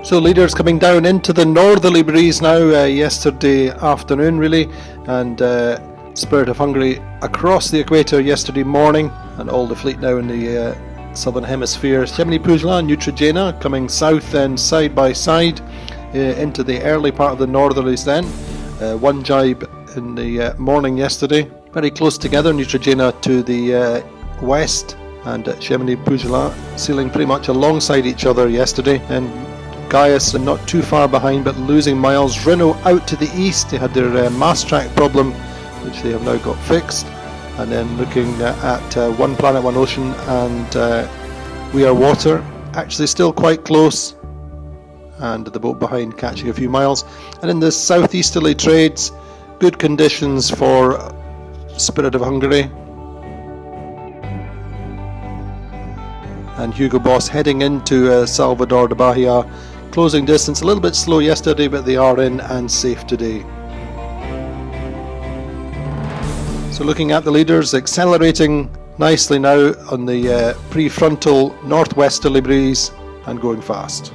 So leaders coming down into the northerly breeze now, yesterday afternoon really, and Spirit of Hungary across the equator yesterday morning, and all the fleet now in the southern hemisphere. Chemney Pujla and Neutrogena coming south then side by side into the early part of the northerlies then. One jibe in the morning yesterday, very close together, Neutrogena to the west and Chemney Pujla sailing pretty much alongside each other yesterday, and Gaius and not too far behind but losing miles. Rhino out to the east, they had their mast track problem which they have now got fixed, and then looking at One Planet One Ocean and We Are Water, actually still quite close, and the boat behind catching a few miles. And in the southeasterly trades, good conditions for Spirit of Hungary and Hugo Boss heading into Salvador de Bahia. Closing distance a little bit slow yesterday, but they are in and safe today. So looking at the leaders, accelerating nicely now on the prefrontal northwesterly breeze and going fast.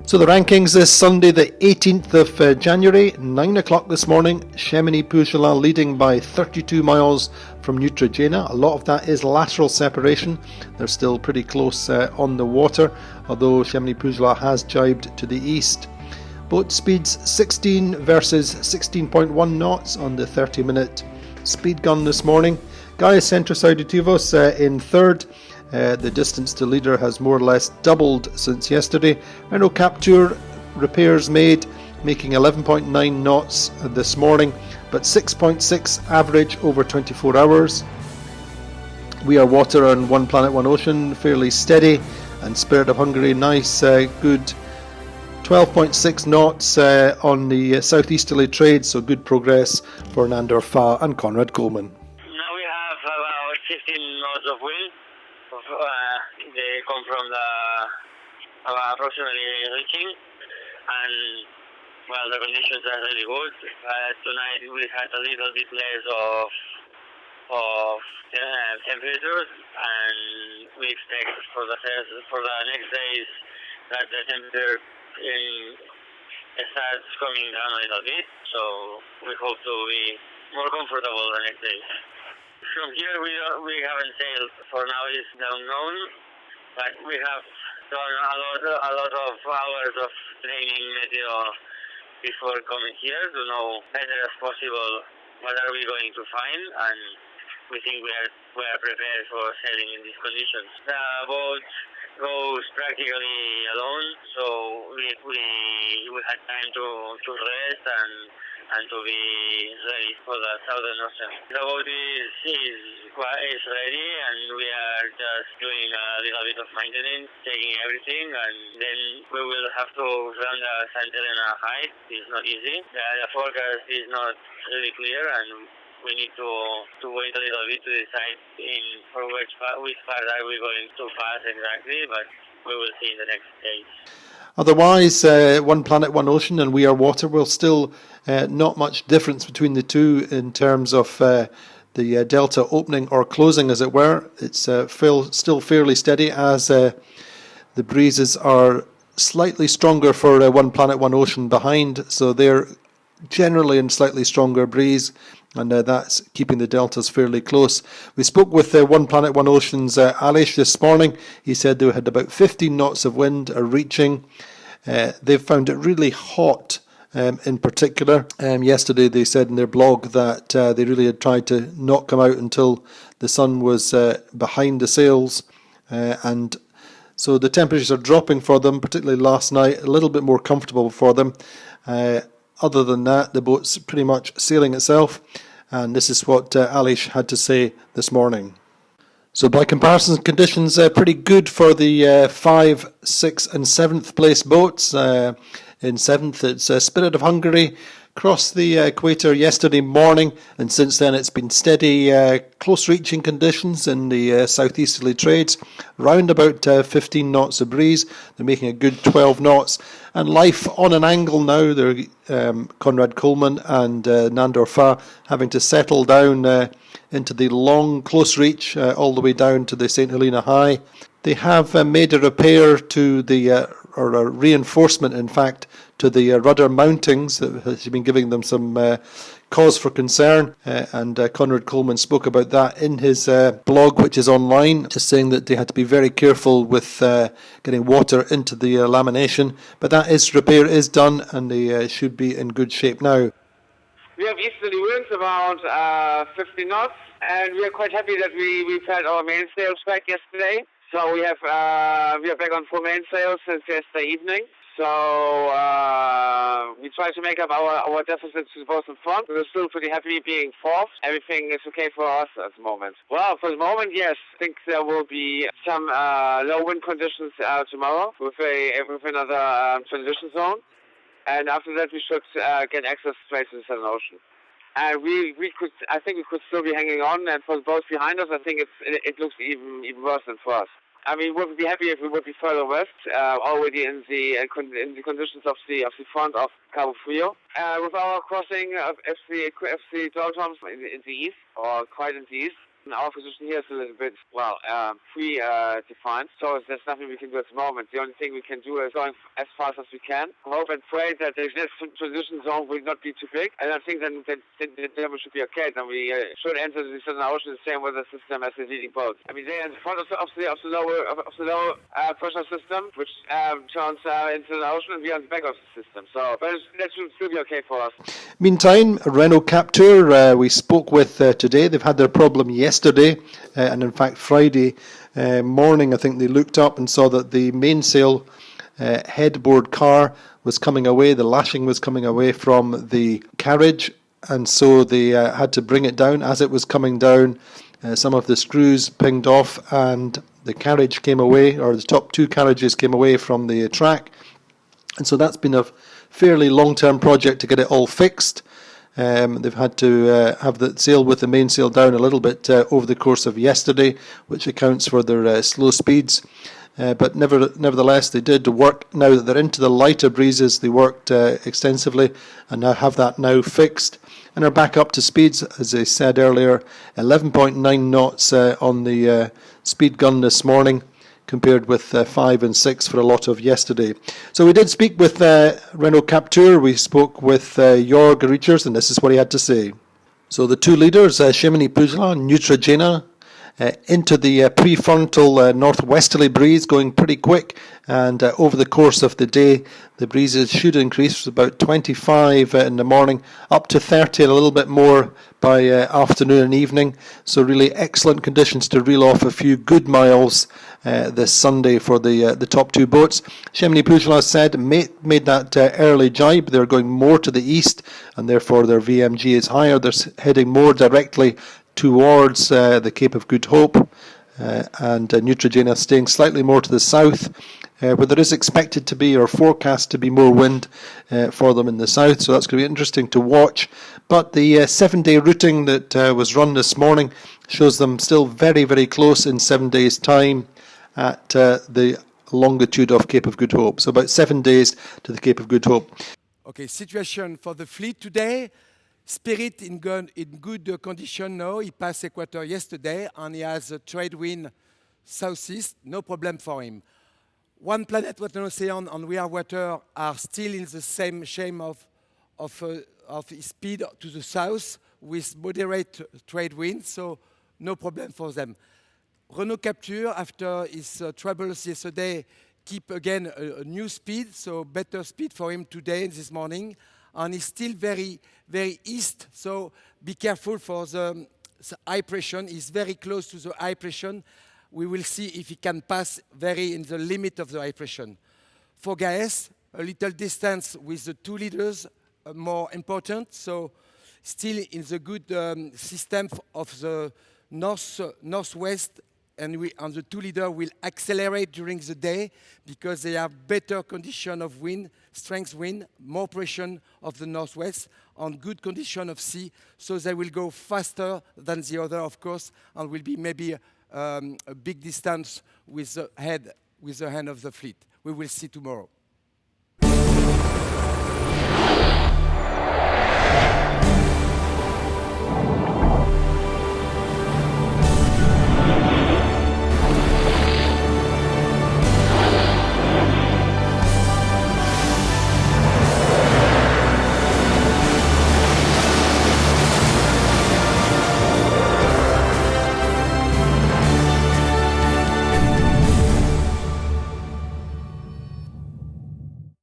So the rankings this Sunday, the 18th of January, 9 o'clock this morning, Chemney Pujla leading by 32 miles from Neutrogena. A lot of that is lateral separation. They're still pretty close on the water, although Chemney Pujla has jibed to the east. Boat speeds 16 versus 16.1 knots on the 30-minute speed gun this morning. Gaius Centros Auditivos in third. The distance to leader has more or less doubled since yesterday. Renault Captur repairs made, making 11.9 knots this morning, but 6.6 average over 24 hours. We Are Water on One Planet One Ocean fairly steady, and Spirit of Hungary nice, good 12.6 knots on the southeasterly trade, so good progress for Nandor Fa and Conrad Coleman. Now we have about 15 knots of wind. They come from the approximately reaching, and well, the conditions are really good. Tonight we had a little bit less of temperatures, and we expect for the next days that the temperature starts coming down a little bit. So we hope to be more comfortable the next days. From here we haven't sailed for now. It's unknown, but we have done a lot of hours of training meteo before coming here to know better as possible what are we going to find, and we think we are prepared for sailing in these conditions. The boat goes practically alone, so we had time to rest and to be ready for the Southern Ocean. The boat is ready, and we are just doing a little bit of maintenance, checking everything, and then we will have to run the Santa Elena height. It's not easy. The forecast is not really clear, and we need to wait a little bit to decide for which part are we going to pass exactly, but we will see in the next days. Otherwise, One Planet, One Ocean and We Are Water will still not much difference between the two in terms of the delta opening or closing, as it were. It's still fairly steady, as the breezes are slightly stronger for One Planet, One Ocean behind, so they're generally in slightly stronger breeze, and that's keeping the deltas fairly close. We spoke with One Planet One Ocean's Alish this morning. He said they had about 15 knots of wind reaching. They've found it really hot in particular. Yesterday they said in their blog that they really had tried to not come out until the sun was behind the sails, and so the temperatures are dropping for them, particularly last night, a little bit more comfortable for them. Other than that, the boat's pretty much sailing itself, and this is what Alish had to say this morning. So by comparison, conditions pretty good for the 5, 6 and 7th place boats. In 7th, it's Spirit of Hungary, crossed the equator yesterday morning, and since then it's been steady, close reaching conditions in the southeasterly trades, round about 15 knots of breeze. They're making a good 12 knots, and life on an angle now. They're Conrad Coleman and Nandor Fa having to settle down into the long close reach all the way down to the St Helena High. They have made a repair to the, or a reinforcement, in fact, to the rudder mountings that has been giving them some cause for concern. And Conrad Coleman spoke about that in his blog, which is online, just saying that they had to be very careful with getting water into the lamination. But that repair is done, and they should be in good shape now. We have easterly winds around 50 knots, and we are quite happy that we've had our mainsails back yesterday. So we are back on full mainsail since yesterday evening. So we try to make up our deficits both in front. We're still pretty happy being fourth. Everything is okay for us at the moment. Well, for the moment, yes. I think there will be some low wind conditions tomorrow with another transition zone. And after that, we should get access straight to the Southern Ocean. And I think we could still be hanging on. And for the boats behind us, I think it looks even worse than for us. I mean, we would be happy if we would be further west, already in the conditions of the front of Cabo Frio. With our crossing of FC Doldrums in the east, or quite in the east. Our position here is a little bit, defined, so there's nothing we can do at the moment. The only thing we can do is going as fast as we can. Hope and pray that the next transition zone will not be too big, and I think then we should be okay. Then we should enter the Southern Ocean the same weather system as the leading boats. I mean, they're in front of the lower pressure system, which turns into the ocean, and we are on the back of the system. So, but that should still be okay for us. Meantime, Renault Captur, we spoke with today. They've had their problem yesterday, and in fact Friday morning I think they looked up and saw that the mainsail headboard car was coming away, the lashing was coming away from the carriage, and so they had to bring it down. As it was coming down, some of the screws pinged off and the carriage came away, or the top two carriages came away from the track, and so that's been a fairly long-term project to get it all fixed. They've had to have the sail with the mainsail down a little bit over the course of yesterday, which accounts for their slow speeds. But nevertheless, they did work. Now that they're into the lighter breezes, they worked extensively and now have that now fixed and are back up to speeds, as I said earlier, 11.9 knots on the speed gun this morning, compared with 5 and 6 for a lot of yesterday. So we did speak with Renault Captur. We spoke with Jorg Riechers, and this is what he had to say. So the two leaders, Xemeni Pujola and Neutrogena, into the prefrontal northwesterly breeze, going pretty quick, and over the course of the day the breezes should increase to about 25 in the morning, up to 30 and a little bit more by afternoon and evening. So really excellent conditions to reel off a few good miles this Sunday for the top two boats. Xemeni Pujola said made that early jibe. They're going more to the east, and therefore their VMG is higher. They're heading more directly towards the Cape of Good Hope, and Neutrogena staying slightly more to the south, where there is expected to be, or forecast to be, more wind for them in the south, so that's going to be interesting to watch. But the 7-day routing that was run this morning shows them still very, very close in 7 days' time at the longitude of Cape of Good Hope, so about 7 days to the Cape of Good Hope. Okay, situation for the fleet today. Spirit in good condition now. He passed equator yesterday and he has a trade wind southeast. No problem for him. One Planet, Water and Ocean and We Are Water are still in the same shape of speed to the south with moderate trade wind, so no problem for them. Renault Captur, after his troubles yesterday, keep again a new speed, so better speed for him today and this morning. And it's still very, very east, so be careful for the high pressure. It's very close to the high pressure. We will see if he can pass very in the limit of the high pressure. For Gaes, a little distance with the two leaders, more important, so still in the good system of the northwest, and the two leader will accelerate during the day because they have better condition of wind, strength wind, more pressure of the northwest, and good condition of sea, so they will go faster than the other, of course, and will be maybe a big distance with the head of the fleet. We will see tomorrow.